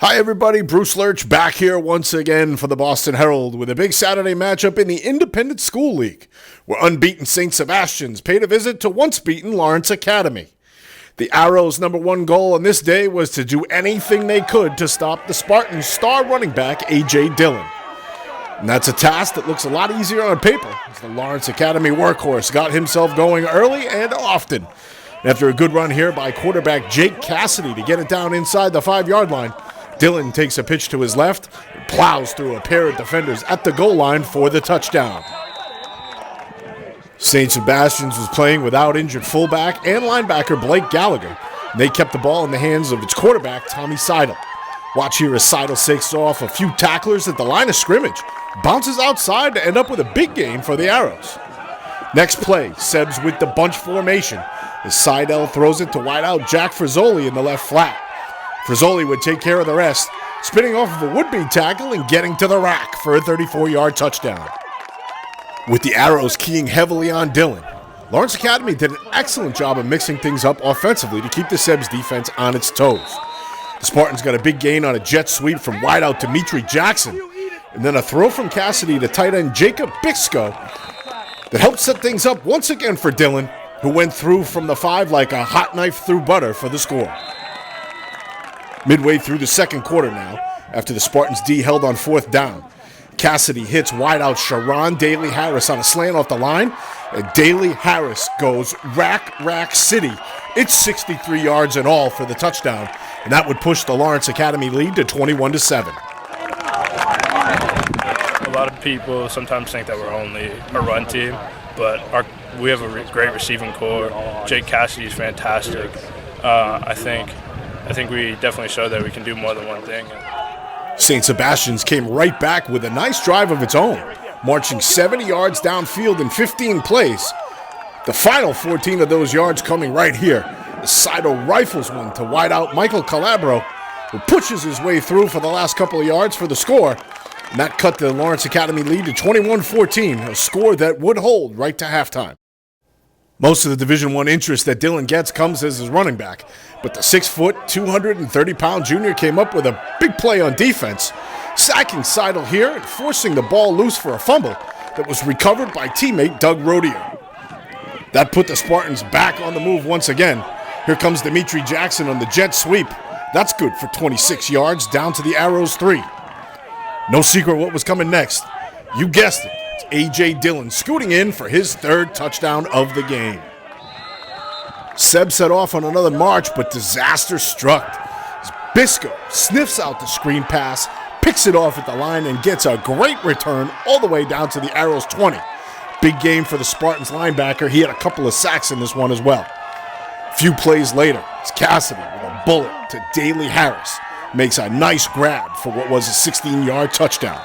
Hi everybody, Bruce Lurch back here once again for the Boston Herald with a big Saturday matchup in the Independent School League, where unbeaten St. Sebastian's paid a visit to once-beaten Lawrence Academy. The Arrows' #1 goal on this day was to do anything they could to stop the Spartans' star running back, A.J. Dillon. And that's a task that looks a lot easier on paper, as the Lawrence Academy workhorse got himself going early and often. After a good run here by quarterback Jake Cassidy to get it down inside the 5-yard line, Dillon takes a pitch to his left and plows through a pair of defenders at the goal line for the touchdown. St. Sebastian's was playing without injured fullback and linebacker Blake Gallagher, and they kept the ball in the hands of its quarterback Tommy Seidel. Watch here as Seidel shakes off a few tacklers at the line of scrimmage, bounces outside to end up with a big gain for the Arrows. Next play, Sebs with the bunch formation as Seidel throws it to wideout Jack Frizzoli in the left flat. Frizzoli would take care of the rest, spinning off of a would-be tackle and getting to the rack for a 34-yard touchdown. With the Arrows keying heavily on Dillon, Lawrence Academy did an excellent job of mixing things up offensively to keep the Sebs defense on its toes. The Spartans got a big gain on a jet sweep from wideout Dimitri Jackson, and then a throw from Cassidy to tight end Jacob Bixco that helped set things up once again for Dillon, who went through from the 5 like a hot knife through butter for the score. Midway through the second quarter now, after the Spartans' D held on 4th down, Cassidy hits wideout Sharon Dailey-Harris on a slant off the line, and Dailey-Harris goes rack city. It's 63 yards in all for the touchdown, and that would push the Lawrence Academy lead to 21-7. A lot of people sometimes think that we're only a run team, but we have a great receiving core. Jake Cassidy is fantastic. I think we definitely showed that we can do more than one thing. St. Sebastian's came right back with a nice drive of its own, marching 70 yards downfield in 15 plays. The final 14 of those yards coming right here. The Seidel rifles one to wideout Michael Calabro, who pushes his way through for the last couple of yards for the score. And that cut the Lawrence Academy lead to 21-14, a score that would hold right to halftime. Most of the Division I interest that Dillon gets comes as his running back, but the 6-foot, 230-pound junior came up with a big play on defense, sacking Seidel here and forcing the ball loose for a fumble that was recovered by teammate Doug Rodeo. That put the Spartans back on the move once again. Here comes Dimitri Jackson on the jet sweep. That's good for 26 yards down to the Arrows 3. No secret what was coming next. You guessed it. It's A.J. Dillon scooting in for his 3rd touchdown of the game. Seb set off on another march, but disaster struck. As Bisco sniffs out the screen pass, picks it off at the line, and gets a great return all the way down to the Arrows 20. Big game for the Spartans linebacker. He had a couple of sacks in this one as well. A few plays later, it's Cassidy with a bullet to Dailey-Harris. Makes a nice grab for what was a 16-yard touchdown.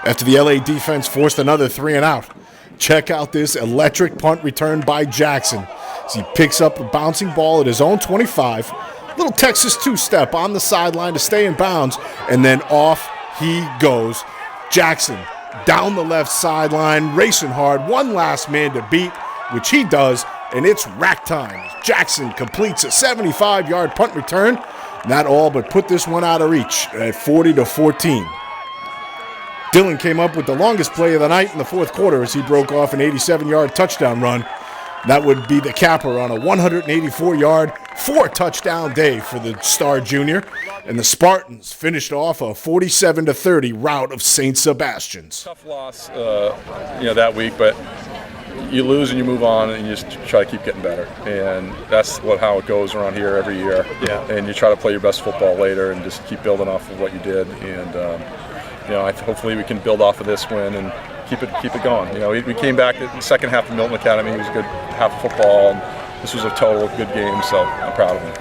After the LA defense forced another 3-and-out, check out this electric punt return by Jackson as he picks up a bouncing ball at his own 25, little Texas two-step on the sideline to stay in bounds, and then off he goes. Jackson down the left sideline, racing hard, one last man to beat, which he does, and it's rack time. Jackson completes a 75-yard punt return, not all but put this one out of reach at 40-14. Dillon came up with the longest play of the night in the 4th quarter as he broke off an 87-yard touchdown run. That would be the capper on a 184-yard, 4-touchdown day for the star junior, and the Spartans finished off a 47-30 rout of St. Sebastian's. Tough loss, that week, but you lose and you move on and you just try to keep getting better, and that's how it goes around here every year. Yeah. And you try to play your best football later and just keep building off of what you did, and hopefully we can build off of this win and keep it going. We came back in the second half of Milton Academy. It was a good half of football, and this was a total good game, so I'm proud of them.